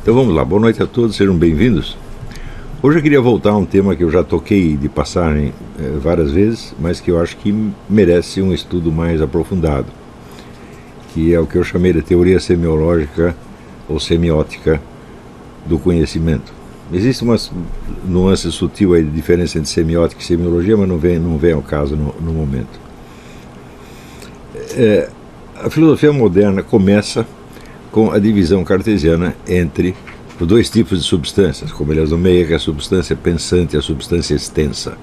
Então vamos lá, boa noite a todos, sejam bem-vindos. Hoje eu queria voltar a um tema que eu já toquei de passagem várias vezes, mas que eu acho que merece um estudo mais aprofundado, que é o que eu chamei de teoria semiológica ou semiótica do conhecimento. Existe uma nuance sutil aí de diferença entre semiótica e semiologia, mas não vem ao caso no momento. A filosofia moderna começa com a divisão cartesiana entre os dois tipos de substâncias, como ele as nomeia, que é a substância pensante e a substância extensa.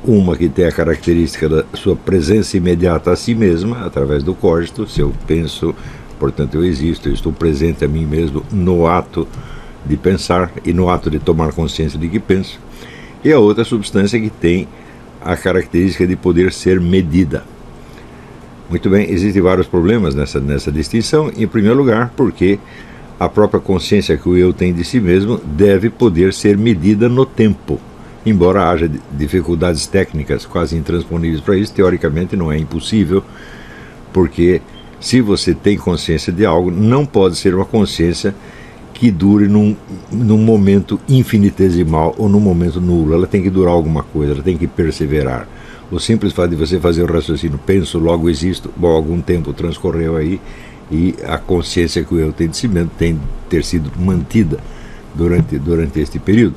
Uma que tem a característica da sua presença imediata a si mesma, através do cogito. Se eu penso, portanto eu existo, eu estou presente a mim mesmo no ato de pensar e no ato de tomar consciência de que penso. E a outra substância que tem a característica de poder ser medida. Muito bem, existem vários problemas nessa distinção. Em primeiro lugar, porque a própria consciência que o eu tem de si mesmo deve poder ser medida no tempo. Embora haja dificuldades técnicas quase intransponíveis para isso, teoricamente não é impossível, porque se você tem consciência de algo, não pode ser uma consciência que dure num momento infinitesimal ou num momento nulo. Ela tem que durar alguma coisa, ela tem que perseverar. O simples fato de você fazer o raciocínio, penso, logo existo, bom, algum tempo transcorreu aí, e a consciência que o eu tem de si mesmo tem de ter sido mantida durante este período.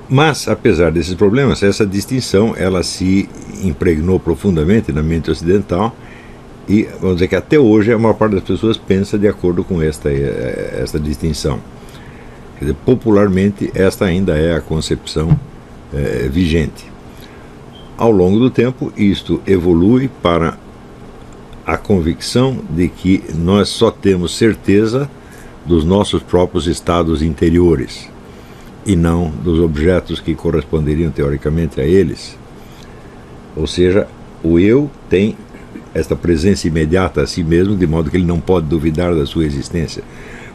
Mas, apesar desses problemas, essa distinção ela se impregnou profundamente na mente ocidental, e vamos dizer que até hoje a maior parte das pessoas pensa de acordo com esta distinção. Quer dizer, popularmente, esta ainda é a concepção vigente. Ao longo do tempo, isto evolui para a convicção de que nós só temos certeza dos nossos próprios estados interiores e não dos objetos que corresponderiam teoricamente a eles. Ou seja, o eu tem esta presença imediata a si mesmo, de modo que ele não pode duvidar da sua existência.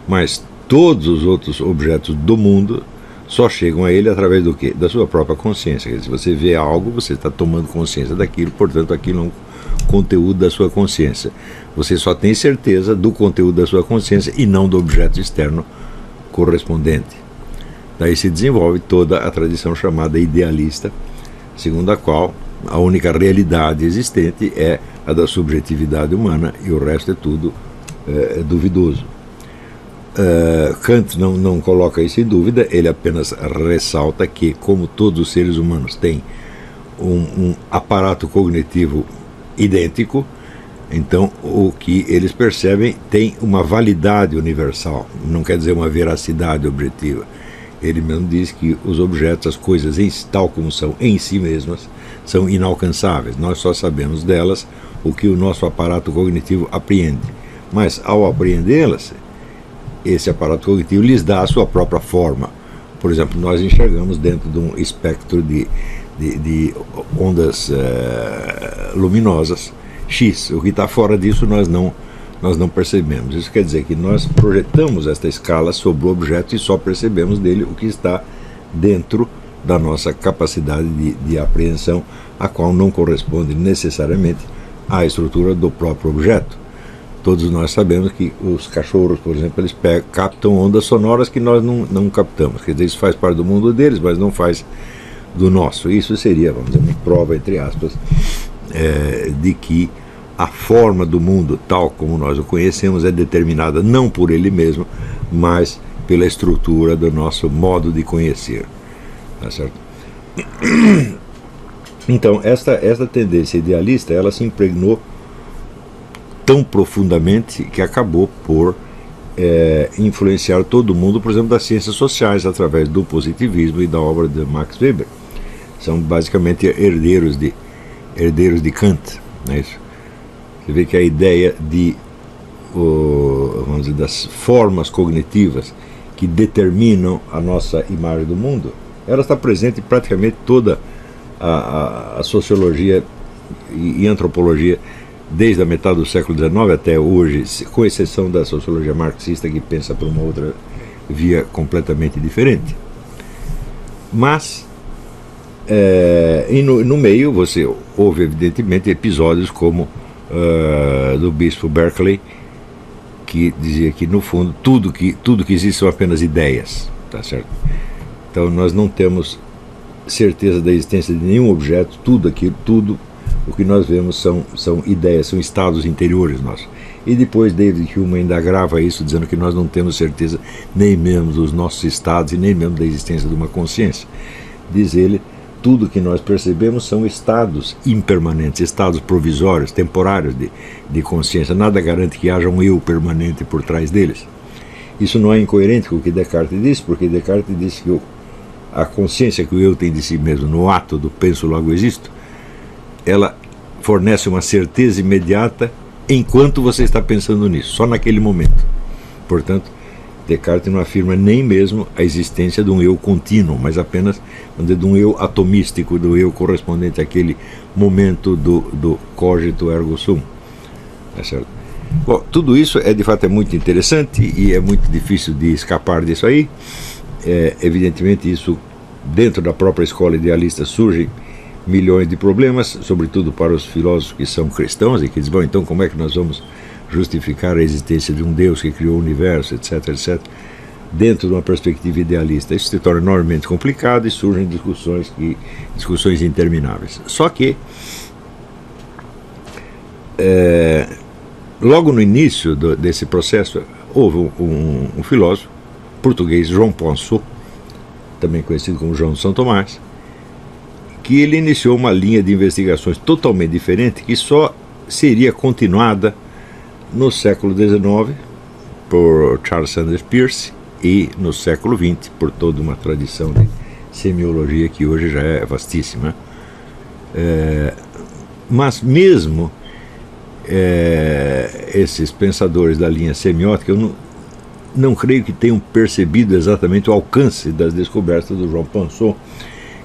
Mas todos os outros objetos do mundo só chegam a ele através do quê? Da sua própria consciência. Quer dizer, se você vê algo, você está tomando consciência daquilo, portanto aquilo é um conteúdo da sua consciência. Você só tem certeza do conteúdo da sua consciência e não do objeto externo correspondente. Daí se desenvolve toda a tradição chamada idealista, segundo a qual a única realidade existente é a da subjetividade humana e o resto é tudo duvidoso. Kant não coloca isso em dúvida, ele apenas ressalta que, como todos os seres humanos têm um aparato cognitivo idêntico, então o que eles percebem tem uma validade universal, não quer dizer uma veracidade objetiva. Ele mesmo diz que os objetos, as coisas tal como são em si mesmas, são inalcançáveis. Nós só sabemos delas o que o nosso aparato cognitivo apreende. Mas ao apreendê-las, esse aparato cognitivo lhes dá a sua própria forma. Por exemplo, nós enxergamos dentro de um espectro de ondas luminosas X. O que está fora disso nós não percebemos. Isso quer dizer que nós projetamos esta escala sobre o objeto e só percebemos dele o que está dentro da nossa capacidade de apreensão, a qual não corresponde necessariamente à estrutura do próprio objeto. Todos nós sabemos que os cachorros, por exemplo, eles captam ondas sonoras que nós não captamos. Quer dizer, isso faz parte do mundo deles, mas não faz do nosso. Isso seria, vamos dizer, uma prova, entre aspas, de que a forma do mundo, tal como nós o conhecemos, é determinada não por ele mesmo, mas pela estrutura do nosso modo de conhecer. Tá certo? Então, esta tendência idealista, ela se impregnou tão profundamente que acabou por influenciar todo mundo, por exemplo, das ciências sociais, através do positivismo e da obra de Max Weber. São basicamente herdeiros de Kant, não é isso? Você vê que a ideia vamos dizer, das formas cognitivas que determinam a nossa imagem do mundo, ela está presente em praticamente toda a sociologia e antropologia desde a metade do século XIX até hoje, com exceção da sociologia marxista, que pensa por uma outra via completamente diferente. Mas no meio você ouve evidentemente episódios como do bispo Berkeley, que dizia que, no fundo, tudo que existe são apenas ideias, tá certo? Então nós não temos certeza da existência de nenhum objeto, tudo o que nós vemos são ideias, são estados interiores nossos. E depois David Hume ainda agrava isso, dizendo que nós não temos certeza nem mesmo dos nossos estados e nem mesmo da existência de uma consciência. Diz ele, tudo que nós percebemos são estados impermanentes, estados provisórios, temporários de consciência. Nada garante que haja um eu permanente por trás deles. Isso não é incoerente com o que Descartes disse, porque Descartes disse que a consciência que o eu tem de si mesmo, no ato do penso logo existo, ela fornece uma certeza imediata enquanto você está pensando nisso, só naquele momento. Portanto, Descartes não afirma nem mesmo a existência de um eu contínuo, mas apenas de um eu atomístico, do eu correspondente àquele momento do cogito ergo sum. É certo? Bom, tudo isso de fato é muito interessante e é muito difícil de escapar disso aí. Evidentemente isso, dentro da própria escola idealista, surgem milhões de problemas, sobretudo para os filósofos que são cristãos e que dizem, bom, então como é que nós vamos justificar a existência de um Deus que criou o universo, etc, etc, dentro de uma perspectiva idealista. Isso se torna enormemente complicado e surgem discussões intermináveis. Só que, logo no início desse processo, houve um filósofo português, João Ponceau, também conhecido como João de São Tomás, que ele iniciou uma linha de investigações totalmente diferente, que só seria continuada no século XIX por Charles Sanders Peirce e no século XX por toda uma tradição de semiologia que hoje já é vastíssima. Mas mesmo esses pensadores da linha semiótica, eu não creio que tenham percebido exatamente o alcance das descobertas do João Ponceau,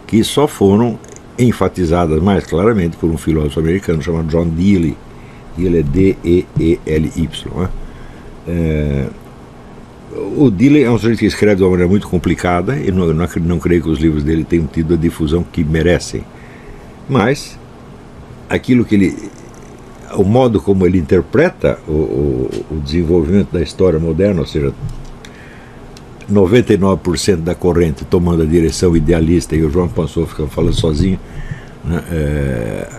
que só foram enfatizadas mais claramente por um filósofo americano chamado John Dewey. Ele é D-E-E-L-Y. O Dewey é um sujeito que escreve de uma maneira muito complicada e não creio que os livros dele tenham tido a difusão que merecem. Mas o modo como ele interpreta o desenvolvimento da história moderna, ou seja, 99% da corrente tomando a direção idealista e o João Ponceau ficando falando sozinho, né,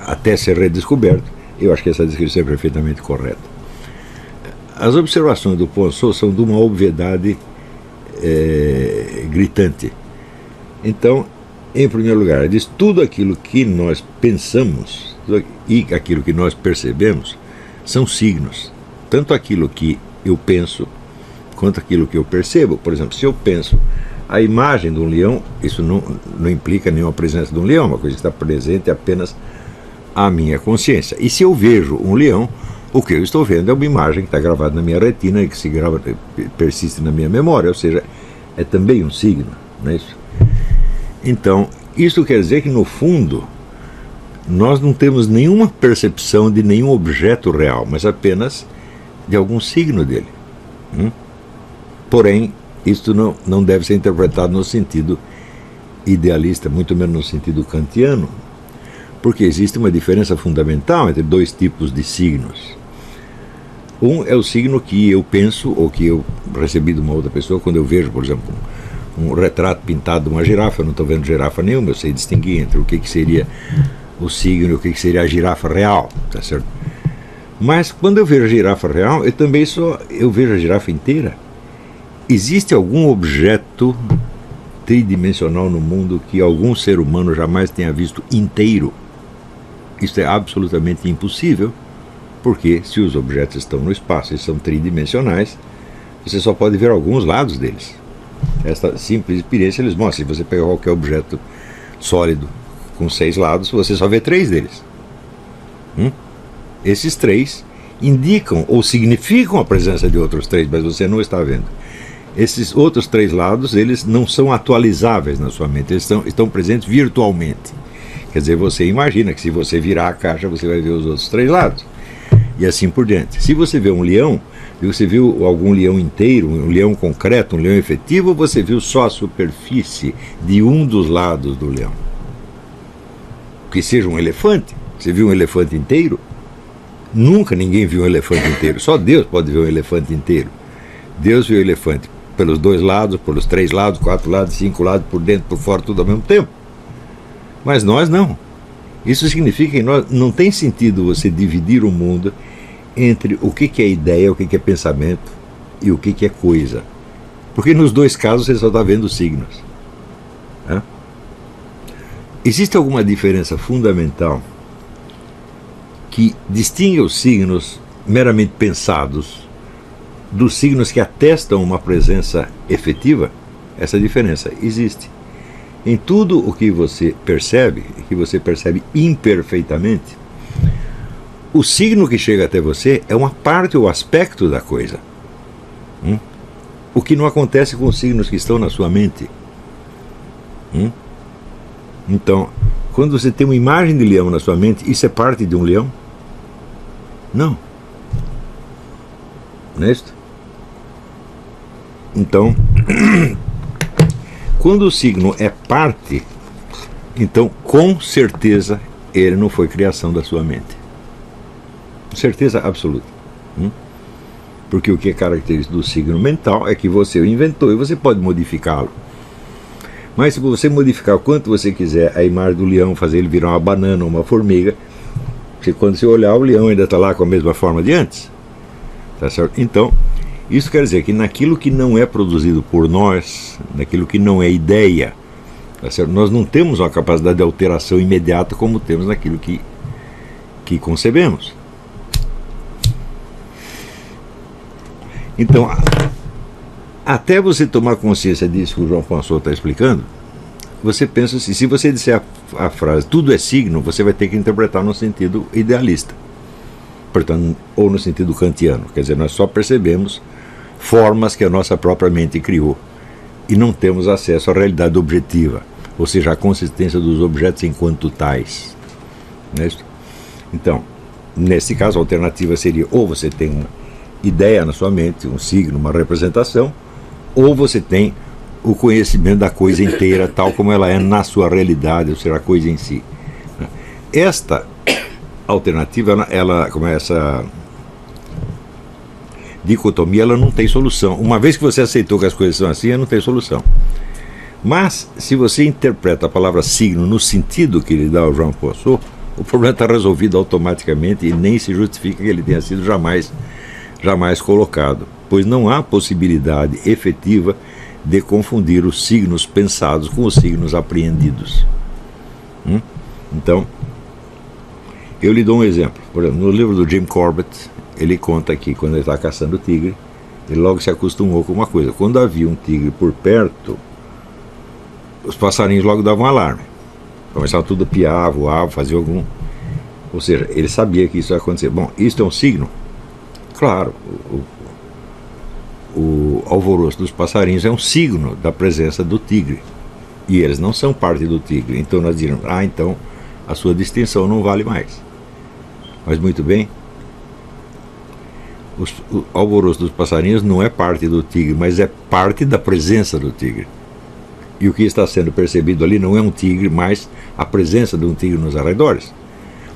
até ser redescoberto, eu acho que essa descrição é perfeitamente correta. As observações do Ponceau são de uma obviedade gritante. Então, em primeiro lugar, ele diz tudo aquilo que nós pensamos e aquilo que nós percebemos são signos. Tanto aquilo que eu penso quanto aquilo que eu percebo. Por exemplo, se eu penso a imagem de um leão, isso não implica nenhuma presença de um leão, uma coisa que está presente apenas à minha consciência. E se eu vejo um leão, o que eu estou vendo é uma imagem que está gravada na minha retina e que persiste na minha memória, ou seja, é também um signo, não é isso? Então, isso quer dizer que, no fundo, nós não temos nenhuma percepção de nenhum objeto real, mas apenas de algum signo dele. Porém, isto não deve ser interpretado no sentido idealista, muito menos no sentido kantiano, porque existe uma diferença fundamental entre dois tipos de signos. Um é o signo que eu penso ou que eu recebi de uma outra pessoa quando eu vejo, por exemplo, um retrato pintado de uma girafa. Eu não estou vendo girafa nenhuma, eu sei distinguir entre o que seria o signo e o que seria a girafa real, tá certo? Mas quando eu vejo a girafa real, eu vejo a girafa inteira. Existe algum objeto tridimensional no mundo que algum ser humano jamais tenha visto inteiro? Isso é absolutamente impossível, porque se os objetos estão no espaço e são tridimensionais, você só pode ver alguns lados deles. Esta simples experiência eles mostram. Se você pegar qualquer objeto sólido com 6 lados, você só vê 3 deles. Esses 3 indicam ou significam a presença de outros 3, mas você não está vendo. Esses outros 3 lados, eles não são atualizáveis na sua mente, eles estão presentes virtualmente. Quer dizer, você imagina que se você virar a caixa, você vai ver os outros 3 lados. E assim por diante. Se você vê um leão, e você viu algum leão inteiro, um leão concreto, um leão efetivo, ou você viu só a superfície de um dos lados do leão? Que seja um elefante. Você viu um elefante inteiro? Nunca ninguém viu um elefante inteiro. Só Deus pode ver um elefante inteiro. Deus viu o elefante pelos 2 lados, pelos 3 lados, 4 lados, 5 lados, por dentro, por fora, tudo ao mesmo tempo. Mas nós não. Isso significa que não tem sentido você dividir o mundo entre o que é ideia, o que é pensamento e o que é coisa. Porque nos 2 casos você só está vendo signos. É? Existe alguma diferença fundamental que distingue os signos meramente pensados dos signos que atestam uma presença efetiva? Essa diferença existe. Em tudo o que você percebe imperfeitamente, o signo que chega até você é uma parte ou aspecto da coisa. O que não acontece com os signos que estão na sua mente. Então, quando você tem uma imagem de leão na sua mente, isso é parte de um leão? Não. Não é isso? Então, quando o signo é parte, então com certeza ele não foi criação da sua mente. Certeza absoluta. Porque o que é característico do signo mental é que você o inventou e você pode modificá-lo. Mas se você modificar o quanto você quiser a imagem do leão, fazer ele virar uma banana ou uma formiga, quando você olhar, o leão ainda está lá com a mesma forma de antes. Tá certo? Então, isso quer dizer que naquilo que não é produzido por nós, naquilo que não é ideia, tá certo? Nós não temos uma capacidade de alteração imediata como temos naquilo que concebemos. Então, até você tomar consciência disso que o João François está explicando, você pensa assim, se você disser a frase tudo é signo, você vai ter que interpretar no sentido idealista, portanto, ou no sentido kantiano, quer dizer, nós só percebemos formas que a nossa própria mente criou e não temos acesso à realidade objetiva, ou seja, à consistência dos objetos enquanto tais. Não é isso? Então, nesse caso, a alternativa seria ou você tem uma ideia na sua mente, um signo, uma representação, ou você tem o conhecimento da coisa inteira, tal como ela é na sua realidade, ou seja, a coisa em si. Esta alternativa, ela, como essa dicotomia, ela não tem solução. Uma vez que você aceitou que as coisas são assim, ela não tem solução. Mas, se você interpreta a palavra signo no sentido que lhe dá o Jean François, o problema está resolvido automaticamente e nem se justifica que ele tenha sido jamais colocado, pois não há possibilidade efetiva de confundir os signos pensados com os signos apreendidos. Então, eu lhe dou um exemplo. Por exemplo, no livro do Jim Corbett, ele conta que quando ele está caçando o tigre, ele logo se acostumou com uma coisa: quando havia um tigre por perto, os passarinhos logo davam alarme, começavam tudo a piar, voar, fazer algum... Ou seja, ele sabia que isso ia acontecer. Bom, isso é um signo? Claro, o alvoroço dos passarinhos é um signo da presença do tigre. E eles não são parte do tigre. Então nós diremos, então a sua distinção não vale mais. Mas muito bem, o alvoroço dos passarinhos não é parte do tigre, mas é parte da presença do tigre. E o que está sendo percebido ali não é um tigre, mas a presença de um tigre nos arredores.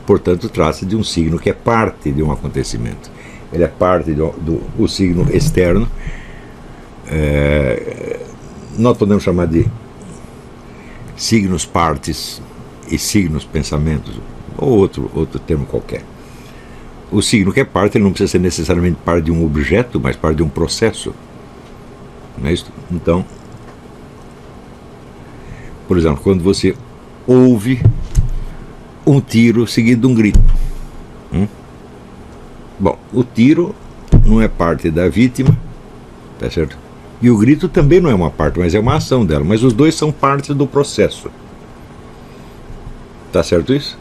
Portanto, trata-se de um signo que é parte de um acontecimento. Ele é parte do signo externo. Nós podemos chamar de signos partes e signos pensamentos, ou outro termo qualquer. O signo que é parte, ele não precisa ser necessariamente parte de um objeto, mas parte de um processo. Não é isso? Então, por exemplo, quando você ouve um tiro seguido de um grito. Bom, o tiro não é parte da vítima, tá certo? E o grito também não é uma parte, mas é uma ação dela. Mas os dois são partes do processo. Tá certo isso?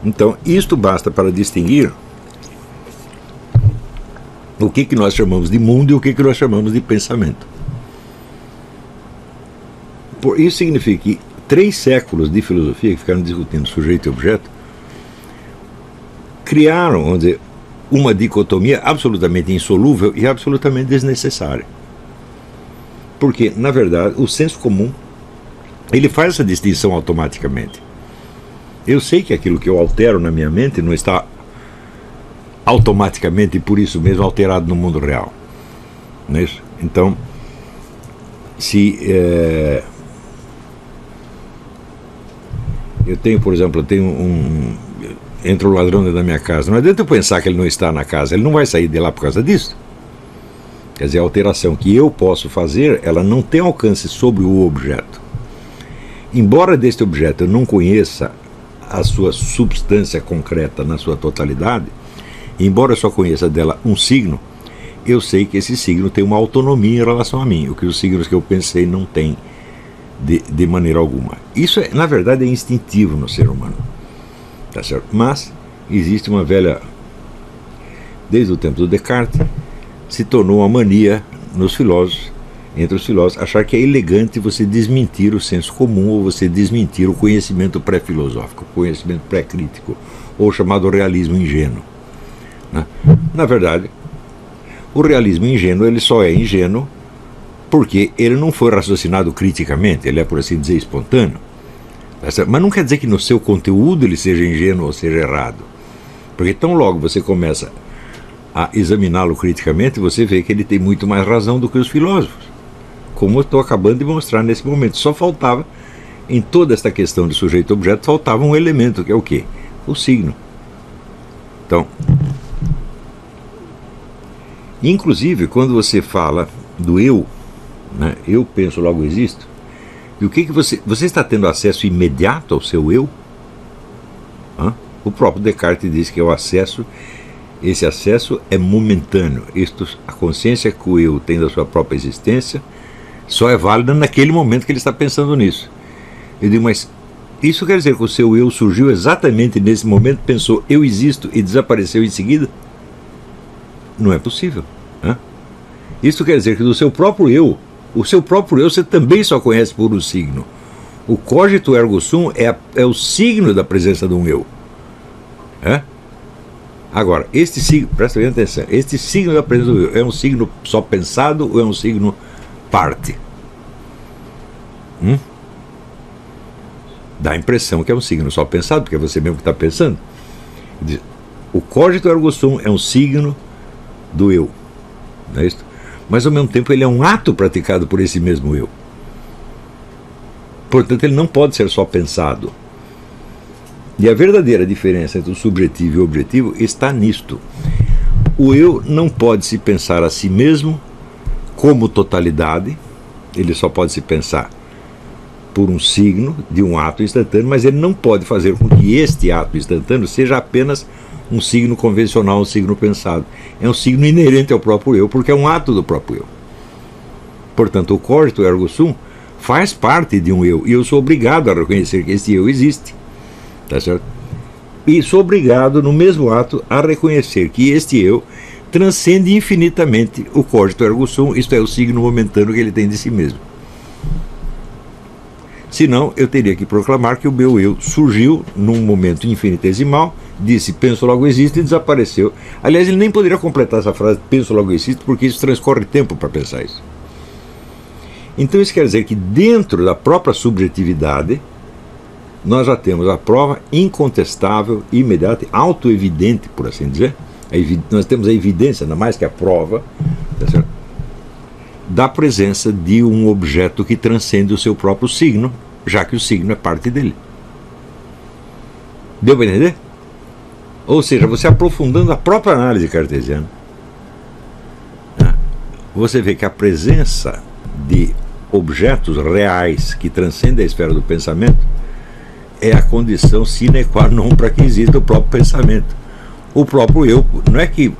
Então, isto basta para distinguir o que nós chamamos de mundo e o que nós chamamos de pensamento. Isso significa que 3 séculos de filosofia que ficaram discutindo sujeito e objeto criaram, vamos dizer, uma dicotomia absolutamente insolúvel e absolutamente desnecessária. Porque, na verdade, o senso comum, ele faz essa distinção automaticamente. Eu sei que aquilo que eu altero na minha mente não está automaticamente e por isso mesmo alterado no mundo real. Não é isso? Então, se eu tenho, por exemplo, entra o ladrão dentro da minha casa, não adianta eu pensar que ele não está na casa, ele não vai sair de lá por causa disso. Quer dizer, a alteração que eu posso fazer, ela não tem alcance sobre o objeto. Embora deste objeto eu não conheça a sua substância concreta na sua totalidade, embora eu só conheça dela um signo, eu sei que esse signo tem uma autonomia em relação a mim, o que os signos que eu pensei não têm de maneira alguma. Isso, na verdade, é instintivo no ser humano. Tá certo? Mas existe uma velha... Desde o tempo do Descartes, se tornou uma mania nos filósofos, entre os filósofos, achar que é elegante você desmentir o senso comum ou você desmentir o conhecimento pré-filosófico, o conhecimento pré-crítico, ou chamado realismo ingênuo. Né? Na verdade, o realismo ingênuo ele só é ingênuo porque ele não foi raciocinado criticamente, ele é, por assim dizer, espontâneo. Mas não quer dizer que no seu conteúdo ele seja ingênuo ou seja errado. Porque tão logo você começa a examiná-lo criticamente, você vê que ele tem muito mais razão do que os filósofos. Como eu estou acabando de mostrar nesse momento. Só faltava, em toda esta questão de sujeito-objeto, faltava um elemento, que é o quê? O signo. Então, inclusive, quando você fala do eu, né, eu penso, logo existo, e o que você está tendo acesso imediato ao seu eu? O próprio Descartes diz que é o acesso, esse acesso é momentâneo. A consciência que o eu tem da sua própria existência só é válida naquele momento que ele está pensando nisso. Eu digo, mas isso quer dizer que o seu eu surgiu exatamente nesse momento, pensou eu existo e desapareceu em seguida? Não é possível. Isso quer dizer que do seu próprio eu, o seu próprio eu você também só conhece por um signo. O cogito ergo sum é o signo da presença de um eu. Agora, este signo, presta bem atenção, este signo da presença do eu é um signo só pensado ou é um signo parte? Dá a impressão que é um signo só pensado, porque é você mesmo que está pensando. O cogito ergo sum é um signo do eu, não é isso? Mas ao mesmo tempo ele é um ato praticado por esse mesmo eu. Portanto, ele não pode ser só pensado. E a verdadeira diferença entre o subjetivo e o objetivo está nisto. O eu não pode se pensar a si mesmo como totalidade, ele só pode se pensar por um signo de um ato instantâneo, mas ele não pode fazer com que este ato instantâneo seja apenas um signo convencional, um signo pensado. É um signo inerente ao próprio eu, porque é um ato do próprio eu. Portanto, o cogito ergo sum faz parte de um eu, e eu sou obrigado a reconhecer que esse eu existe. Tá certo? E sou obrigado, no mesmo ato, a reconhecer que este eu transcende infinitamente o cogito ergo sum, isto é, o signo momentâneo que ele tem de si mesmo. Senão, eu teria que proclamar que o meu eu surgiu num momento infinitesimal, disse penso logo existo e desapareceu. Aliás, ele nem poderia completar essa frase penso logo existo, porque isso transcorre tempo para pensar isso. Então isso quer dizer que dentro da própria subjetividade nós já temos a prova incontestável, imediata, autoevidente, por assim dizer. Nós temos a evidência, ainda mais que a prova, tá certo? Da presença de um objeto que transcende o seu próprio signo, já que o signo é parte dele. Deu para entender? Ou seja, você aprofundando a própria análise cartesiana, você vê que a presença de objetos reais que transcendem a esfera do pensamento é a condição sine qua non para que exista o próprio pensamento. O próprio eu, não é que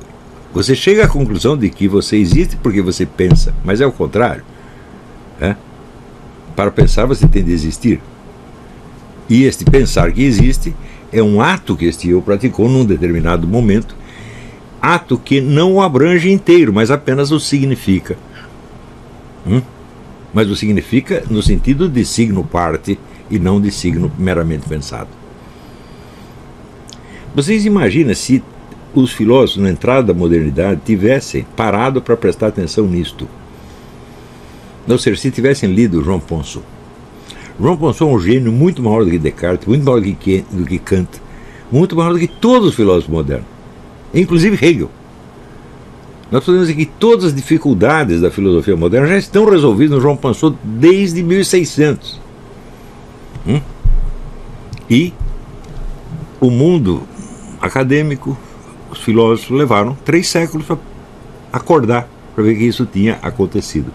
você chega à conclusão de que você existe porque você pensa, mas é o contrário. Para pensar você tem de existir. E este pensar que existe é um ato que este eu praticou num determinado momento, ato que não o abrange inteiro, mas apenas o significa. Mas o significa no sentido de signo parte e não de signo meramente pensado. Vocês imaginam se os filósofos na entrada da modernidade tivessem parado para prestar atenção nisto? Ou seja, se tivessem lido João Ponceau. João Ponceau é um gênio muito maior do que Descartes, muito maior do que Kant, muito maior do que todos os filósofos modernos. inclusive Hegel. Nós podemos dizer que todas as dificuldades da filosofia moderna já estão resolvidas no João Ponceau desde 1600. E o mundo acadêmico, os filósofos levaram 3 séculos para acordar, para ver que isso tinha acontecido.